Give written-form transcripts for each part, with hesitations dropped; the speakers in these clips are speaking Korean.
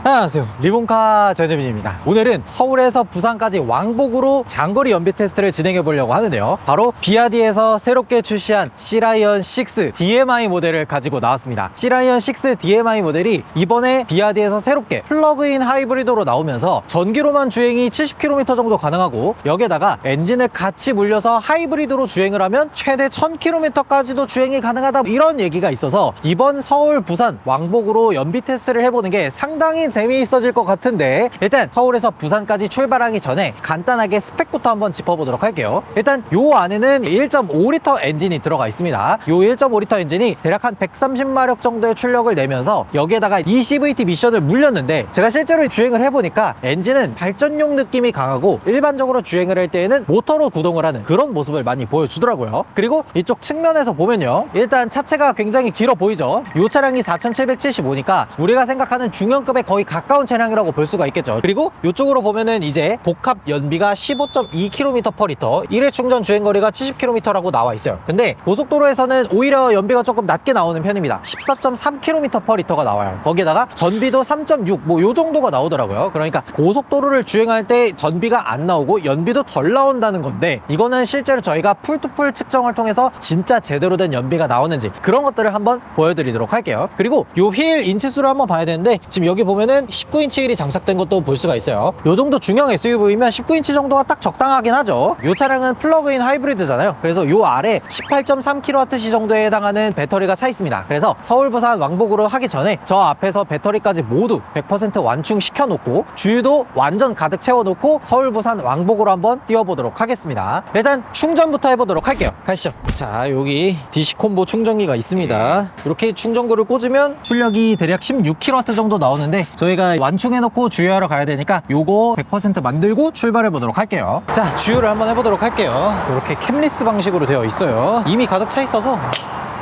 안녕하세요, 리본카 전혜민입니다. 오늘은 서울에서 부산까지 왕복으로 장거리 연비 테스트를 진행해 보려고 하는데요, 바로 비아디에서 새롭게 출시한 C라이언 6 DMI 모델을 가지고 나왔습니다. C라이언 6 DMI 모델이 이번에 비아디에서 새롭게 플러그인 하이브리드로 나오면서 전기로만 주행이 70km 정도 가능하고, 여기에다가 엔진을 같이 물려서 하이브리드로 주행을 하면 최대 1000km까지도 주행이 가능하다, 이런 얘기가 있어서 이번 서울 부산 왕복으로 연비 테스트를 해보는 게 상당히 재미있어질 것 같은데, 일단 서울에서 부산까지 출발하기 전에 간단하게 스펙부터 한번 짚어보도록 할게요. 일단 요 안에는 1.5L 엔진이 들어가 있습니다. 요 1.5L 엔진이 대략 한 130마력 정도의 출력을 내면서 여기에다가 eCVT 미션을 물렸는데, 제가 실제로 주행을 해보니까 엔진은 발전용 느낌이 강하고 일반적으로 주행을 할 때에는 모터로 구동을 하는 그런 모습을 많이 보여주더라고요. 그리고 이쪽 측면에서 보면요, 일단 차체가 굉장히 길어 보이죠. 이 차량이 4775니까 우리가 생각하는 중형급에 거의 가까운 차량이라고 볼 수가 있겠죠. 그리고 이쪽으로 보면은 이제 복합 연비가 15.2km/L, 1회 충전 주행거리가 70km라고 나와 있어요. 근데 고속도로에서는 오히려 연비가 조금 낮게 나오는 편입니다. 14.3km/L가 나와요. 거기에다가 전비도 3.6, 뭐 요 정도가 나오더라고요. 그러니까 고속도로를 주행할 때 전비가 안 나오고 연비도 덜 나온다는 건데, 이거는 실제로 저희가 풀투풀 측정을 통해서 진짜 제대로 된 연비가 나오는지 그런 것들을 한번 보여드리도록 할게요. 그리고 요 휠 인치수를 한번 봐야 되는데, 지금 여기 보면은 19인치 휠이 장착된 것도 볼 수가 있어요. 요 정도 중형 SUV면 19인치 정도가 딱 적당하긴 하죠. 요 차량은 플러그인 하이브리드잖아요. 그래서 요 아래 18.3kWh 정도에 해당하는 배터리가 차 있습니다. 그래서 서울 부산 왕복으로 하기 전에 저 앞에서 배터리까지 모두 100% 완충시켜 놓고 주유도 완전 가득 채워 놓고 서울 부산 왕복으로 한번 뛰어보도록 하겠습니다. 일단 충전부터 해보도록 할게요. 가시죠. 자, 여기 DC콤보 충전기가 있습니다. 이렇게 충전구를 꽂으면 출력이 대략 16kW 정도 나오는데, 저희가 완충해 놓고 주유하러 가야 되니까 요거 100% 만들고 출발해 보도록 할게요. 자, 주유를 한번 해보도록 할게요. 이렇게 캠리스 방식으로 되어 있어요. 이미 가득 차 있어서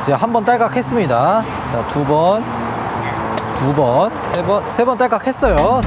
제가 한 번 딸깍했습니다. 자, 두 번, 세 번 딸깍했어요.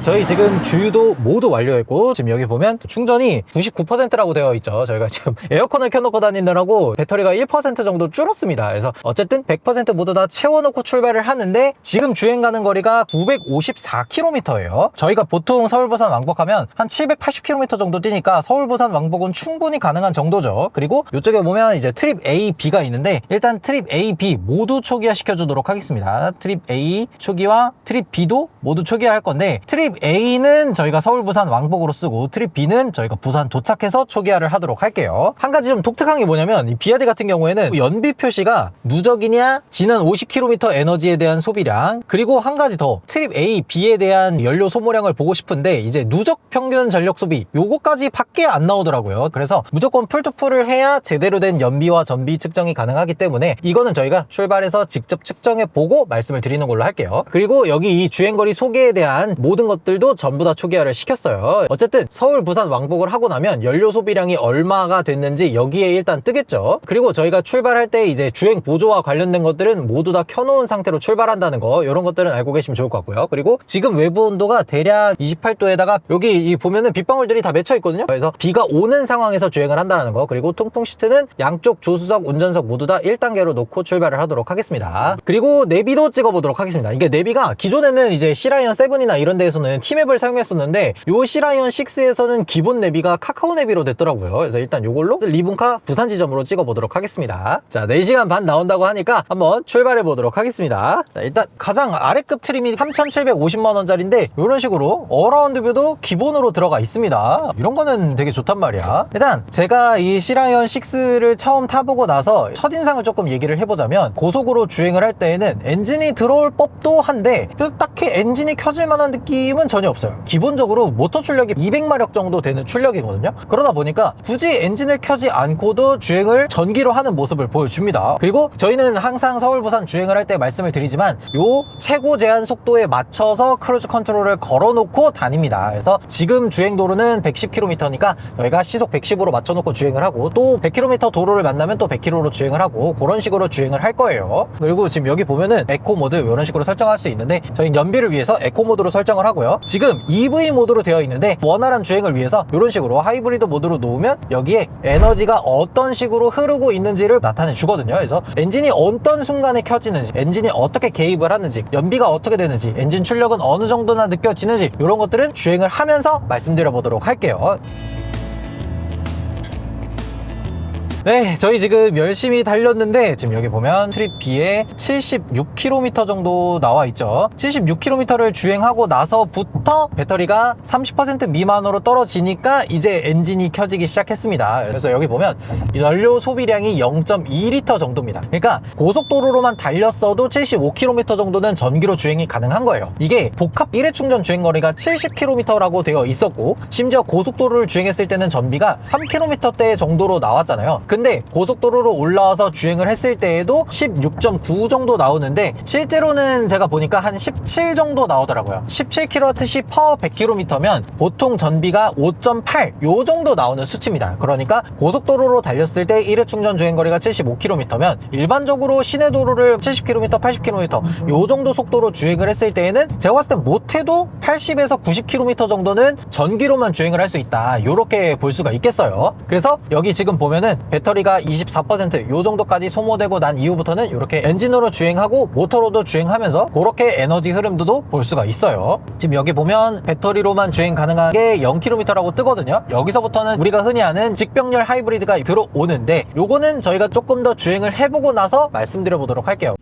저희 지금 주유도 모두 완료했고, 지금 여기 보면 충전이 99%라고 되어 있죠. 저희가 지금 에어컨을 켜놓고 다니느라고 배터리가 1% 정도 줄었습니다. 그래서 어쨌든 100% 모두 다 채워놓고 출발을 하는데, 지금 주행 가는 거리가 954km예요. 저희가 보통 서울 부산 왕복하면 한 780km 정도 뛰니까 서울 부산 왕복은 충분히 가능한 정도죠. 그리고 이쪽에 보면 이제 트립 A, B가 있는데, 일단 트립 A, B 모두 초기화 시켜주도록 하겠습니다. 트립 A 초기화, 트립 B도 모두 초기화할 건데, 트립 A는 저희가 서울 부산 왕복으로 쓰고, 트립 B는 저희가 부산 도착해서 초기화를 하도록 할게요. 한 가지 좀 독특한 게 뭐냐면, 이 비아디 같은 경우에는 연비 표시가 누적이냐, 지난 50km 에너지에 대한 소비량, 그리고 한 가지 더 트립 A, B에 대한 연료 소모량을 보고 싶은데, 이제 누적 평균 전력 소비 요거까지 밖에 안 나오더라고요. 그래서 무조건 풀투풀을 해야 제대로 된 연비와 전비 측정이 가능하기 때문에 이거는 저희가 출발해서 직접 측정해 보고 말씀을 드리는 걸로 할게요. 그리고 여기 이 주행거리 소개에 대한 모든 것들도 전부 다 초기화를 시켰어요. 어쨌든 서울 부산 왕복을 하고 나면 연료 소비량이 얼마가 됐는지 여기에 일단 뜨겠죠. 그리고 저희가 출발할 때 이제 주행 보조와 관련된 것들은 모두 다 켜놓은 상태로 출발한다는 거, 이런 것들은 알고 계시면 좋을 것 같고요. 그리고 지금 외부 온도가 대략 28도에다가 여기 보면은 빗방울들이 다 맺혀 있거든요. 그래서 비가 오는 상황에서 주행을 한다는 거. 그리고 통풍 시트는 양쪽 조수석, 운전석 모두 다 1단계로 놓고 출발을 하도록 하겠습니다. 그리고 내비도 찍어보도록 하겠습니다. 이게 내비가 기존에는 이제 C라이언 7이나 이런 데에서는 T맵을 사용했었는데, 요 C라이언 6에서는 기본 내비가 카카오 내비로 됐더라고요. 그래서 일단 요걸로 리본카 부산 지점으로 찍어보도록 하겠습니다. 자, 4시간 반 나온다고 하니까 한번 출발해 보도록 하겠습니다. 자, 일단 가장 아래급 트림이 3,750만원짜리인데 이런 식으로 어라운드 뷰도 기본으로 들어가 있습니다. 이런 거는 되게 좋단 말이야. 일단 제가 이 C라이언 6를 처음 타보고 나서 첫인상을 조금 얘기를 해보자면, 고속으로 주행을 할 때에는 엔진이 들어올 법도 한데 딱히 엔진이 켜질 만한 느낌은 전혀 없어요. 기본적으로 모터 출력이 200마력 정도 되는 출력이거든요. 그러다 보니까 굳이 엔진을 켜지 않고도 주행을 전기로 하는 모습을 보여줍니다. 그리고 저희는 항상 서울 부산 주행을 할 때 말씀을 드리지만, 요 최고 제한 속도에 맞춰서 크루즈 컨트롤을 걸어놓고 다닙니다. 그래서 지금 주행도로는 110km니까 저희가 시속 110으로 맞춰놓고 주행을 하고, 또 100km 도로를 만나면 또 100km로 주행을 하고, 그런 식으로 주행을 할 거예요. 그리고 지금 여기 보면은 에코 모드 이런 식으로 설정할 수 있는데, 저희 연비를 위해서 에코 모드로 설정을 하고요. 있고요. 지금 EV 모드로 되어 있는데 원활한 주행을 위해서 이런 식으로 하이브리드 모드로 놓으면 여기에 에너지가 어떤 식으로 흐르고 있는지를 나타내 주거든요. 그래서 엔진이 어떤 순간에 켜지는지, 엔진이 어떻게 개입을 하는지, 연비가 어떻게 되는지, 엔진 출력은 어느 정도나 느껴지는지 이런 것들은 주행을 하면서 말씀드려 보도록 할게요. 네, 저희 지금 열심히 달렸는데 지금 여기 보면 트립 B에 76km 정도 나와 있죠. 76km를 주행하고 나서부터 배터리가 30% 미만으로 떨어지니까 이제 엔진이 켜지기 시작했습니다. 그래서 여기 보면 연료 소비량이 0.2L 정도입니다. 그러니까 고속도로로만 달렸어도 75km 정도는 전기로 주행이 가능한 거예요. 이게 복합 1회 충전 주행거리가 70km라고 되어 있었고, 심지어 고속도로를 주행했을 때는 전비가 3km대 정도로 나왔잖아요. 근데 고속도로로 올라와서 주행을 했을 때에도 16.9 정도 나오는데 실제로는 제가 보니까 한 17 정도 나오더라고요. 17kWh per 100km면 보통 전비가 5.8 요 정도 나오는 수치입니다. 그러니까 고속도로로 달렸을 때 1회 충전 주행거리가 75km면 일반적으로 시내도로를 70km, 80km 요 정도 속도로 주행을 했을 때에는 제가 봤을 땐 못해도 80에서 90km 정도는 전기로만 주행을 할 수 있다, 요렇게 볼 수가 있겠어요. 그래서 여기 지금 보면은 배터리가 24%요 정도까지 소모되고 난 이후부터는 이렇게 엔진으로 주행하고 모터로도 주행하면서 그렇게 에너지 흐름도 볼 수가 있어요. 지금 여기 보면 배터리로만 주행 가능한 게 0km라고 뜨거든요. 여기서부터는 우리가 흔히 아는 직병렬 하이브리드가 들어오는데 요거는 저희가 조금 더 주행을 해보고 나서 말씀드려 보도록 할게요.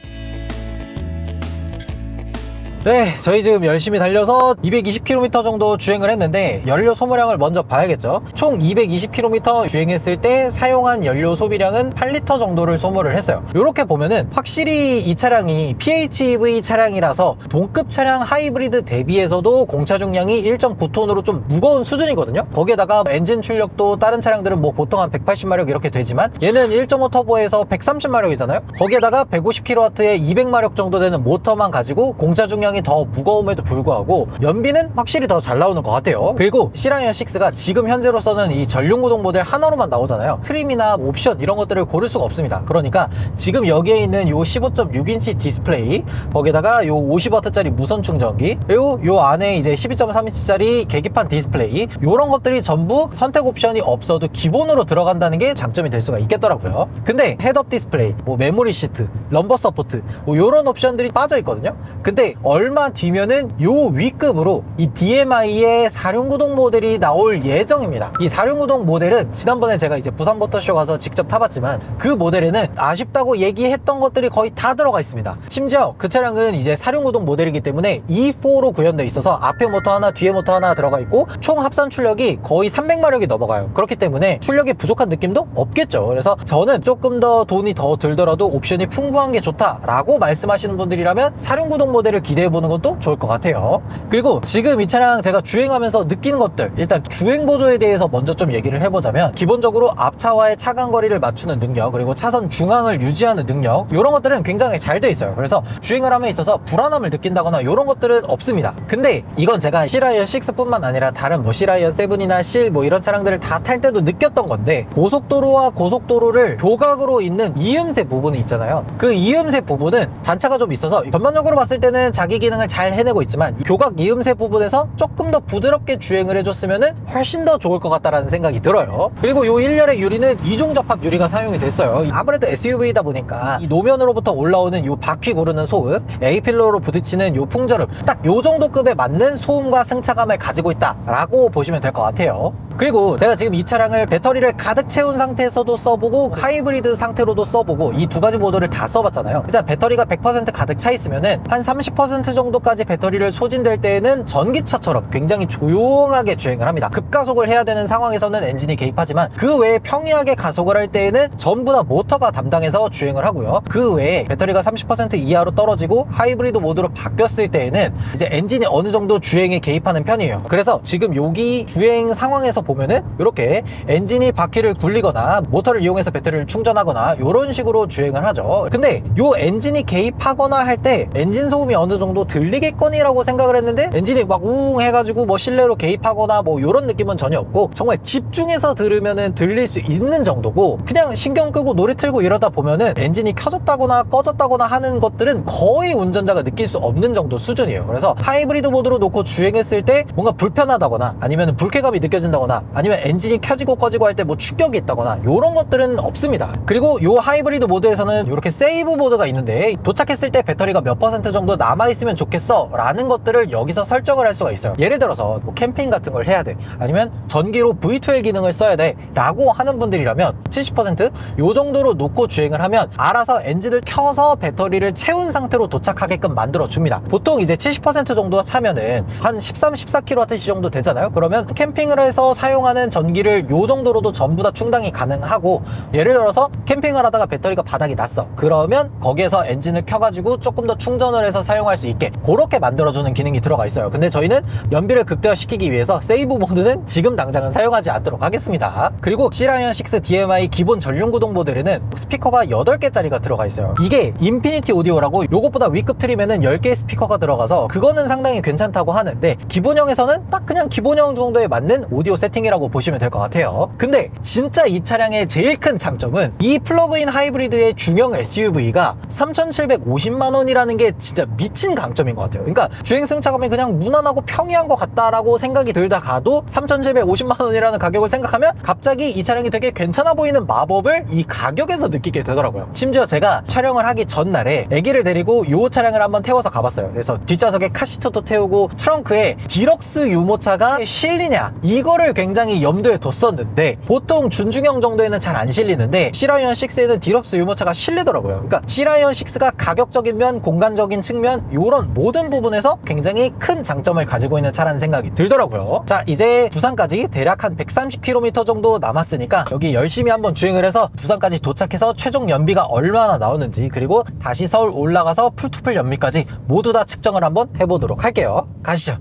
네, 저희 지금 열심히 달려서 220km 정도 주행을 했는데 연료 소모량을 먼저 봐야겠죠. 총 220km 주행했을 때 사용한 연료 소비량은 8리터 정도를 소모를 했어요. 이렇게 보면은 확실히 이 차량이 PHEV 차량이라서 동급 차량 하이브리드 대비해서도 공차 중량이 1.9톤으로 좀 무거운 수준이거든요. 거기에다가 엔진 출력도 다른 차량들은 뭐 보통 한 180마력 이렇게 되지만 얘는 1.5 터보에서 130마력이잖아요. 거기에다가 150kW에 200마력 정도 되는 모터만 가지고 공차 중량이 더 무거움에도 불구하고 연비는 확실히 더 잘 나오는 것 같아요. 그리고 C라이언 6가 지금 현재로서는 이 전륜구동 모델 하나로만 나오잖아요. 트림이나 옵션 이런 것들을 고를 수가 없습니다. 그러니까 지금 여기에 있는 요 15.6인치 디스플레이, 거기에다가 요 50W짜리 무선 충전기, 그리고 요 안에 이제 12.3인치짜리 계기판 디스플레이, 요런 것들이 전부 선택 옵션이 없어도 기본으로 들어간다는 게 장점이 될 수가 있겠더라고요. 근데 헤드업 디스플레이, 뭐 메모리 시트, 럼버 서포트, 뭐 요런 옵션들이 빠져 있거든요. 근데 얼마 뒤면은 요 위급으로 이 DMI의 4륜구동 모델이 나올 예정입니다. 이 4륜구동 모델은 지난번에 제가 이제 부산 모터쇼 가서 직접 타봤지만 그 모델에는 아쉽다고 얘기했던 것들이 거의 다 들어가 있습니다. 심지어 그 차량은 이제 4륜구동 모델이기 때문에 E4로 구현되어 있어서 앞에 모터 하나 뒤에 모터 하나 들어가 있고 총 합산 출력이 거의 300마력이 넘어가요. 그렇기 때문에 출력이 부족한 느낌도 없겠죠. 그래서 저는 조금 더 돈이 더 들더라도 옵션이 풍부한 게 좋다라고 말씀하시는 분들이라면 4륜구동 모델을 기대해보는 것도 좋을 것 같아요. 그리고 지금 이 차량 제가 주행하면서 느끼는 것들, 일단 주행 보조에 대해서 먼저 좀 얘기를 해보자면 기본적으로 앞차와의 차간 거리를 맞추는 능력, 그리고 차선 중앙을 유지하는 능력, 이런 것들은 굉장히 잘 돼 있어요. 그래서 주행을 함에 있어서 불안함을 느낀다거나 이런 것들은 없습니다. 근데 이건 제가 C라이언 6뿐만 아니라 다른 뭐 C라이언 7이나 C 뭐 이런 차량들을 다 탈 때도 느꼈던 건데, 고속도로와 고속도로를 교각으로 잇는 이음새 부분이 있잖아요. 그 이음새 부분은 단차가 좀 있어서 전반적으로 봤을 때는 자기 기능을 잘 해내고 있지만 교각 이음새 부분에서 조금 더 부드럽게 주행을 해줬으면 훨씬 더 좋을 것 같다라는 생각이 들어요. 그리고 이 1열의 유리는 이중 접합 유리가 사용이 됐어요. 아무래도 SUV다 보니까 이 노면으로부터 올라오는 이 바퀴 구르는 소음, A필러로 부딪히는 이 풍절음, 딱 이 정도 급에 맞는 소음과 승차감을 가지고 있다라고 보시면 될 것 같아요. 그리고 제가 지금 이 차량을 배터리를 가득 채운 상태에서도 써보고 하이브리드 상태로도 써보고 이 두 가지 모델을 다 써봤잖아요. 일단 배터리가 100% 가득 차 있으면은 한 30% 정도까지 배터리를 소진될 때에는 전기차처럼 굉장히 조용하게 주행을 합니다. 급가속을 해야 되는 상황에서는 엔진이 개입하지만 그 외에 평이하게 가속을 할 때에는 전부 다 모터가 담당해서 주행을 하고요. 그 외에 배터리가 30% 이하로 떨어지고 하이브리드 모드로 바뀌었을 때에는 이제 엔진이 어느 정도 주행에 개입하는 편이에요. 그래서 지금 여기 주행 상황에서 보면은 이렇게 엔진이 바퀴를 굴리거나 모터를 이용해서 배터리를 충전하거나 이런 식으로 주행을 하죠. 근데 요 엔진이 개입하거나 할 때 엔진 소음이 어느 정도 들리겠거니라고 생각을 했는데 엔진이 막 우웅 해가지고 뭐 실내로 개입하거나 뭐 이런 느낌은 전혀 없고 정말 집중해서 들으면은 들릴 수 있는 정도고, 그냥 신경 끄고 노래 틀고 이러다 보면은 엔진이 켜졌다거나 꺼졌다거나 하는 것들은 거의 운전자가 느낄 수 없는 정도 수준이에요. 그래서 하이브리드 모드로 놓고 주행했을 때 뭔가 불편하다거나 아니면 불쾌감이 느껴진다거나 아니면 엔진이 켜지고 꺼지고 할 때 뭐 충격이 있다거나 이런 것들은 없습니다. 그리고 요 하이브리드 모드에서는 이렇게 세이브 모드가 있는데 도착했을 때 배터리가 몇 퍼센트 정도 남아있으면 좋겠어 라는 것들을 여기서 설정을 할 수가 있어요. 예를 들어서 뭐 캠핑 같은 걸 해야 돼, 아니면 전기로 V12 기능을 써야 돼 라고 하는 분들이라면 70% 요 정도로 놓고 주행을 하면 알아서 엔진을 켜서 배터리를 채운 상태로 도착하게끔 만들어 줍니다. 보통 이제 70% 정도 차면은 한 13, 14kWh 정도 되잖아요. 그러면 캠핑을 해서 사용하는 전기를 요 정도로도 전부 다 충당이 가능하고, 예를 들어서 캠핑을 하다가 배터리가 바닥이 났어. 그러면 거기에서 엔진을 켜가지고 조금 더 충전을 해서 사용할 수 있게 그렇게 만들어주는 기능이 들어가 있어요. 근데 저희는 연비를 극대화시키기 위해서 세이브 모드는 지금 당장은 사용하지 않도록 하겠습니다. 그리고 C라이언 6 DMI 기본 전륜구동 모델에는 스피커가 8개짜리가 들어가 있어요. 이게 인피니티 오디오라고 요것보다 W급 트림에는 10개의 스피커가 들어가서 그거는 상당히 괜찮다고 하는데, 기본형에서는 딱 그냥 기본형 정도에 맞는 오디오 세팅이라고 보시면 될 것 같아요. 근데 진짜 이 차량의 제일 큰 장점은 이 플러그인 하이브리드의 중형 SUV가 3,750만원이라는 게 진짜 미친 강점인 것 같아요. 그러니까 주행 승차감이 그냥 무난하고 평이한 것 같다라고 생각이 들다가도 3,750만원이라는 가격을 생각하면 갑자기 이 차량이 되게 괜찮아 보이는 마법을 이 가격에서 느끼게 되더라고요. 심지어 제가 촬영을 하기 전날에 애기를 데리고 이 차량을 한번 태워서 가봤어요. 그래서 뒷좌석에 카시트도 태우고 트렁크에 디럭스 유모차가 실리냐 이거를 굉장히 염두에 뒀었는데, 보통 준중형 정도에는 잘 안 실리는데 C라이언 6에는 디럭스 유모차가 실리더라고요. 그러니까 C라이언 6가 가격적인 면, 공간적인 측면 이런 모든 부분에서 굉장히 큰 장점을 가지고 있는 차라는 생각이 들더라고요. 자, 이제 부산까지 대략 한 130km 정도 남았으니까 여기 열심히 한번 주행을 해서 부산까지 도착해서 최종 연비가 얼마나 나오는지, 그리고 다시 서울 올라가서 풀투풀 연비까지 모두 다 측정을 한번 해보도록 할게요. 가시죠.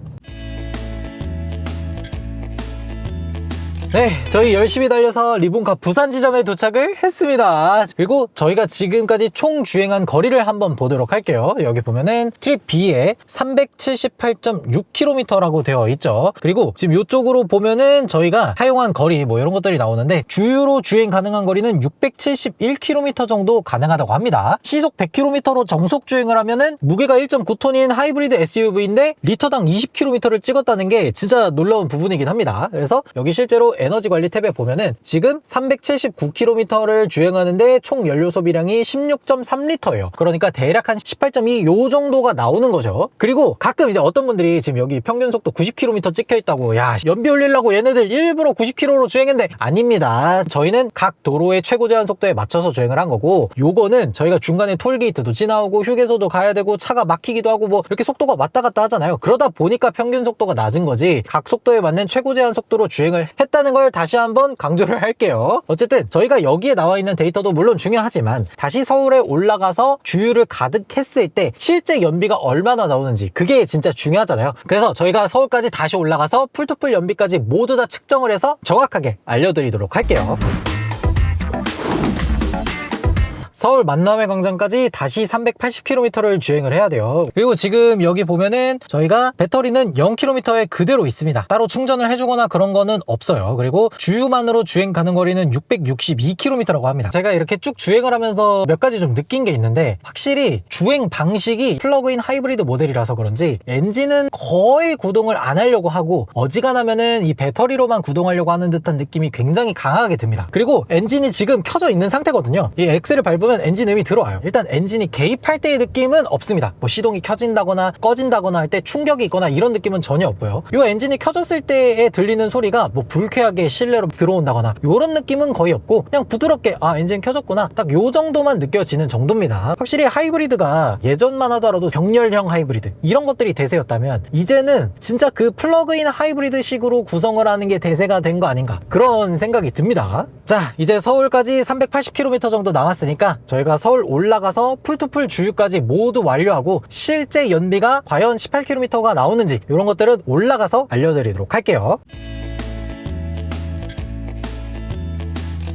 네, 저희 열심히 달려서 리본카 부산 지점에 도착을 했습니다. 그리고 저희가 지금까지 총 주행한 거리를 한번 보도록 할게요. 여기 보면은 트립 B에 378.6km라고 되어 있죠. 그리고 지금 이쪽으로 보면은 저희가 사용한 거리 뭐 이런 것들이 나오는데, 주유로 주행 가능한 거리는 671km 정도 가능하다고 합니다. 시속 100km로 정속 주행을 하면은 무게가 1.9톤인 하이브리드 SUV인데 리터당 20km를 찍었다는 게 진짜 놀라운 부분이긴 합니다. 그래서 여기 실제로 에너지 관리 탭에 보면은 지금 379km를 주행하는데 총 연료 소비량이 16.3L예요. 그러니까 대략 한 18.2 요 정도가 나오는 거죠. 그리고 가끔 이제 어떤 분들이 지금 여기 평균 속도 90km 찍혀 있다고, 야 연비 올리려고 얘네들 일부러 90km로 주행했는데, 아닙니다. 저희는 각 도로의 최고 제한 속도에 맞춰서 주행을 한 거고, 요거는 저희가 중간에 톨게이트도 지나오고 휴게소도 가야 되고 차가 막히기도 하고 뭐 이렇게 속도가 왔다 갔다 하잖아요. 그러다 보니까 평균 속도가 낮은 거지, 각 속도에 맞는 최고 제한 속도로 주행을 했다는 걸 다시 한번 강조를 할게요. 어쨌든 저희가 여기에 나와 있는 데이터도 물론 중요하지만 다시 서울에 올라가서 주유를 가득 했을 때 실제 연비가 얼마나 나오는지 그게 진짜 중요하잖아요. 그래서 저희가 서울까지 다시 올라가서 풀투풀 연비까지 모두 다 측정을 해서 정확하게 알려드리도록 할게요. 서울 만남의 광장까지 다시 380km를 주행을 해야 돼요. 그리고 지금 여기 보면은 저희가 배터리는 0km에 그대로 있습니다. 따로 충전을 해주거나 그런 거는 없어요. 그리고 주유만으로 주행 가는 거리는 662km라고 합니다. 제가 이렇게 쭉 주행을 하면서 몇 가지 좀 느낀 게 있는데, 확실히 주행 방식이 플러그인 하이브리드 모델이라서 그런지 엔진은 거의 구동을 안 하려고 하고 어지간하면은 이 배터리로만 구동하려고 하는 듯한 느낌이 굉장히 강하게 듭니다. 그리고 엔진이 지금 켜져 있는 상태거든요. 이 엑셀을 밟으면 엔진 음이 들어와요. 일단 엔진이 개입할 때의 느낌은 없습니다. 뭐 시동이 켜진다거나 꺼진다거나 할 때 충격이 있거나 이런 느낌은 전혀 없고요. 이 엔진이 켜졌을 때에 들리는 소리가 뭐 불쾌하게 실내로 들어온다거나 이런 느낌은 거의 없고, 그냥 부드럽게 아 엔진 켜졌구나 딱 요 정도만 느껴지는 정도입니다. 확실히 하이브리드가 예전만 하더라도 병렬형 하이브리드 이런 것들이 대세였다면, 이제는 진짜 그 플러그인 하이브리드 식으로 구성을 하는 게 대세가 된 거 아닌가, 그런 생각이 듭니다. 자, 이제 서울까지 380km 정도 남았으니까 저희가 서울 올라가서 풀투풀 주유까지 모두 완료하고 실제 연비가 과연 18km가 나오는지 이런 것들은 올라가서 알려드리도록 할게요.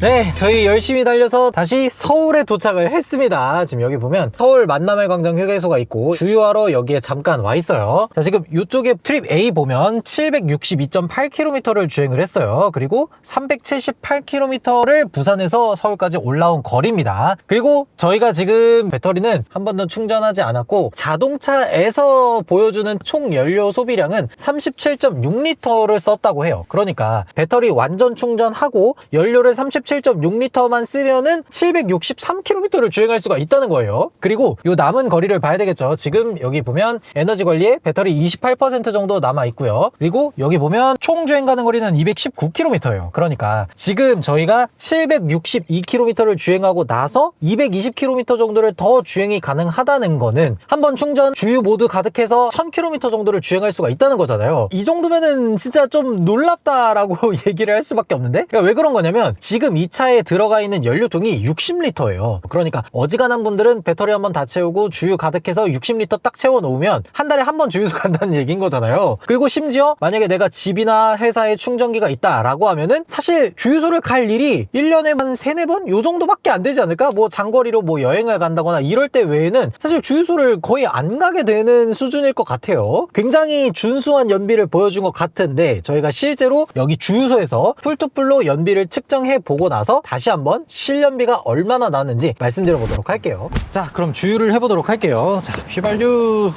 네, 저희 열심히 달려서 다시 서울에 도착을 했습니다. 지금 여기 보면 서울 만남의 광장 휴게소가 있고 주유하러 여기에 잠깐 와 있어요. 자, 지금 이쪽에 트립 A 보면 762.8km를 주행을 했어요. 그리고 378km를 부산에서 서울까지 올라온 거리입니다. 그리고 저희가 지금 배터리는 한 번도 충전하지 않았고 자동차에서 보여주는 총 연료 소비량은 37.6L를 썼다고 해요. 그러니까 배터리 완전 충전하고 연료를 37.6L만 쓰면은 763km를 주행할 수가 있다는 거예요. 그리고 요 남은 거리를 봐야 되겠죠. 지금 여기 보면 에너지 관리에 배터리 28% 정도 남아 있고요. 그리고 여기 보면 총 주행 가는 거리는 219km예요. 그러니까 지금 저희가 762km를 주행하고 나서 220km 정도를 더 주행이 가능하다는 거는 한번 충전 주유 모두 가득해서 1000km 정도를 주행할 수가 있다는 거잖아요. 이 정도면은 진짜 좀 놀랍다라고 얘기를 할 수밖에 없는데, 그러니까 왜 그런 거냐면 지금 이 차에 들어가 있는 연료통이 60L예요. 그러니까 어지간한 분들은 배터리 한번 다 채우고 주유 가득해서 60L 딱 채워 놓으면 한 달에 한 번 주유소 간다는 얘기인 거잖아요. 그리고 심지어 만약에 내가 집이나 회사에 충전기가 있다라고 하면은 사실 주유소를 갈 일이 1년에 한 3, 4번? 요 정도밖에 안 되지 않을까? 뭐 장거리로 뭐 여행을 간다거나 이럴 때 외에는 사실 주유소를 거의 안 가게 되는 수준일 것 같아요. 굉장히 준수한 연비를 보여준 것 같은데 저희가 실제로 여기 주유소에서 풀투풀로 연비를 측정해 보고 나서 다시 한번 실연비가 얼마나 나는지 말씀드려 보도록 할게요. 자, 그럼 주유를 해보도록 할게요. 자, 휘발유.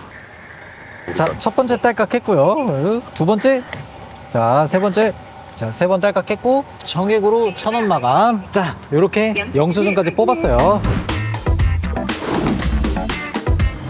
자, 첫 번째 딸깍 했고요. 두 번째. 자, 세 번째. 자, 세 번 딸깍 했고 정액으로 1000원 마감. 자, 요렇게 영수증까지 뽑았어요.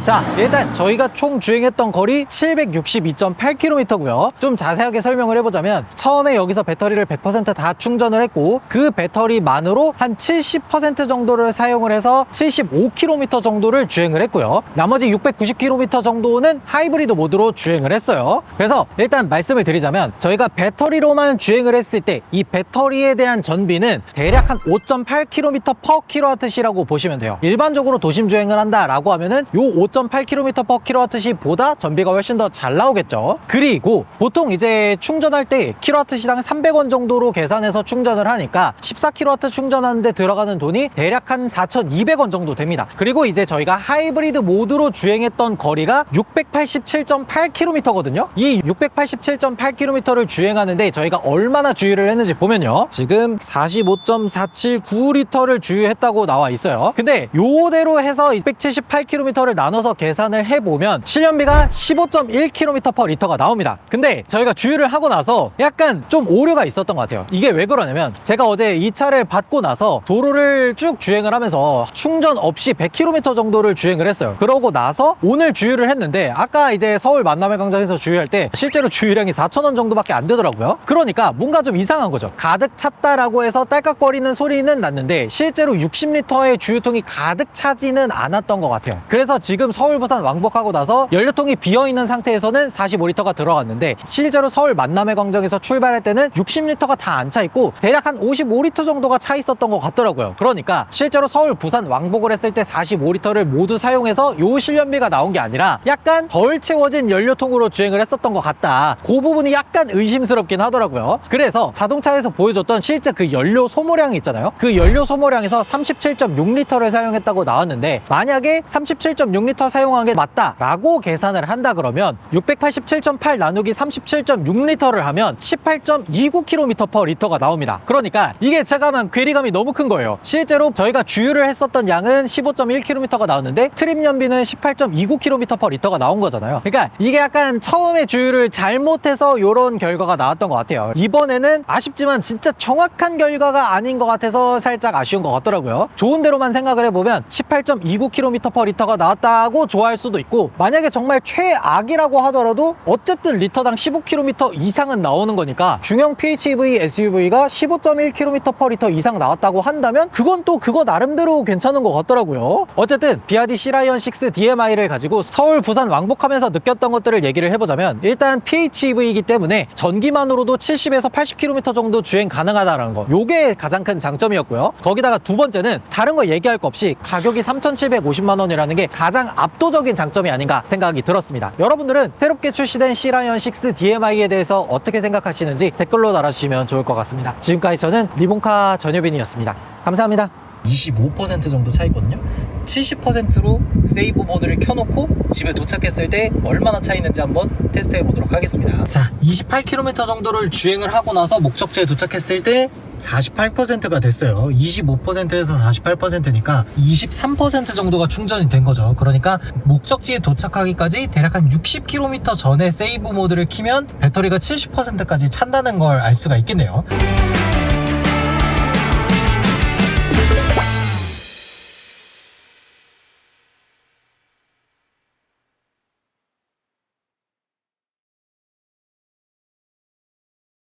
자, 일단 저희가 총 주행했던 거리 762.8km고요. 좀 자세하게 설명을 해보자면 처음에 여기서 배터리를 100% 다 충전을 했고 그 배터리만으로 한 70% 정도를 사용을 해서 75km 정도를 주행을 했고요. 나머지 690km 정도는 하이브리드 모드로 주행을 했어요. 그래서 일단 말씀을 드리자면 저희가 배터리로만 주행을 했을 때 이 배터리에 대한 전비는 대략 한 5.8km/kWh라고 보시면 돼요. 일반적으로 도심 주행을 한다라고 하면은 요 5.8km/kWh 보다 전비가 훨씬 더 잘 나오겠죠. 그리고 보통 이제 충전할 때 kWh당 300원 정도로 계산해서 충전을 하니까 14kW 충전하는데 들어가는 돈이 대략 한 4,200원 정도 됩니다. 그리고 이제 저희가 하이브리드 모드로 주행했던 거리가 687.8km거든요. 이 687.8km를 주행하는데 저희가 얼마나 주유를 했는지 보면요, 지금 45.479L를 주유했다고 나와 있어요. 근데 요대로 해서 678km를 나눠서 계산을 해보면 실연비가 15.1km/L가 나옵니다. 근데 저희가 주유를 하고 나서 약간 좀 오류가 있었던 것 같아요. 이게 왜 그러냐면 제가 어제 이 차를 받고 나서 도로를 쭉 주행을 하면서 충전 없이 100km 정도를 주행을 했어요. 그러고 나서 오늘 주유를 했는데 아까 이제 서울 만남의 광장에서 주유할 때 실제로 주유량이 4,000원 정도밖에 안 되더라고요. 그러니까 뭔가 좀 이상한 거죠. 가득 찼다라고 해서 딸깍거리는 소리는 났는데 실제로 60L의 주유통이 가득 차지는 않았던 것 같아요. 그래서 지금 서울 부산 왕복하고 나서 연료통이 비어있는 상태에서는 45L가 들어갔는데 실제로 서울 만남의 광장에서 출발할 때는 60L가 다 안 차 있고 대략 한 55L 정도가 차 있었던 것 같더라고요. 그러니까 실제로 서울 부산 왕복을 했을 때 45L를 모두 사용해서 요 실연비가 나온 게 아니라 약간 덜 채워진 연료통으로 주행을 했었던 것 같다. 그 부분이 약간 의심스럽긴 하더라고요. 그래서 자동차에서 보여줬던 실제 그 연료 소모량이 있잖아요. 그 연료 소모량에서 37.6L를 사용했다고 나왔는데 만약에 37.6L 사용한 게 맞다라고 계산을 한다 그러면 687.8 나누기 37.6L를 하면 18.29km/L가 나옵니다. 그러니까 이게 잠깐만 괴리감이 너무 큰 거예요. 실제로 저희가 주유를 했었던 양은 15.1km가 나왔는데 트림 연비는 18.29km/L가 나온 거잖아요. 그러니까 이게 약간 처음에 주유를 잘못해서 이런 결과가 나왔던 것 같아요. 이번에는 아쉽지만 진짜 정확한 결과가 아닌 것 같아서 살짝 아쉬운 것 같더라고요. 좋은 대로만 생각을 해보면 18.29km/L가 나왔다고 좋아할 수도 있고, 만약에 정말 최악이라고 하더라도 어쨌든 리터당 15km 이상은 나오는 거니까 중형 PHEV SUV가 15.1km/L 이상 나왔다고 한다면 그건 또 그거 나름대로 괜찮은 것 같더라고요. 어쨌든 비아디 C라이언 6 DMI를 가지고 서울 부산 왕복하면서 느꼈던 것들을 얘기를 해보자면 일단 PHEV이기 때문에 전기만으로도 70에서 80km 정도 주행 가능하다는 거, 요게 가장 큰 장점이었고요. 거기다가 두 번째는 다른 거 얘기할 거 없이 가격이 3,750만 원이라는 게 가장 압도적인 장점이 아닌가 생각이 들었습니다. 여러분들은 새롭게 출시된 C라이언 6 DMI에 대해서 어떻게 생각하시는지 댓글로 달아주시면 좋을 것 같습니다. 지금까지 저는 리본카 전효빈이었습니다. 감사합니다. 25% 정도 차이거든요. 70%로 세이브 모드를 켜놓고 집에 도착했을 때 얼마나 차이는지 한번 테스트해 보도록 하겠습니다. 자, 28km 정도를 주행을 하고 나서 목적지에 도착했을 때 48%가 됐어요. 25%에서 48%니까 23% 정도가 충전이 된 거죠. 그러니까 목적지에 도착하기까지 대략 한 60km 전에 세이브 모드를 키면 배터리가 70%까지 찬다는 걸 알 수가 있겠네요.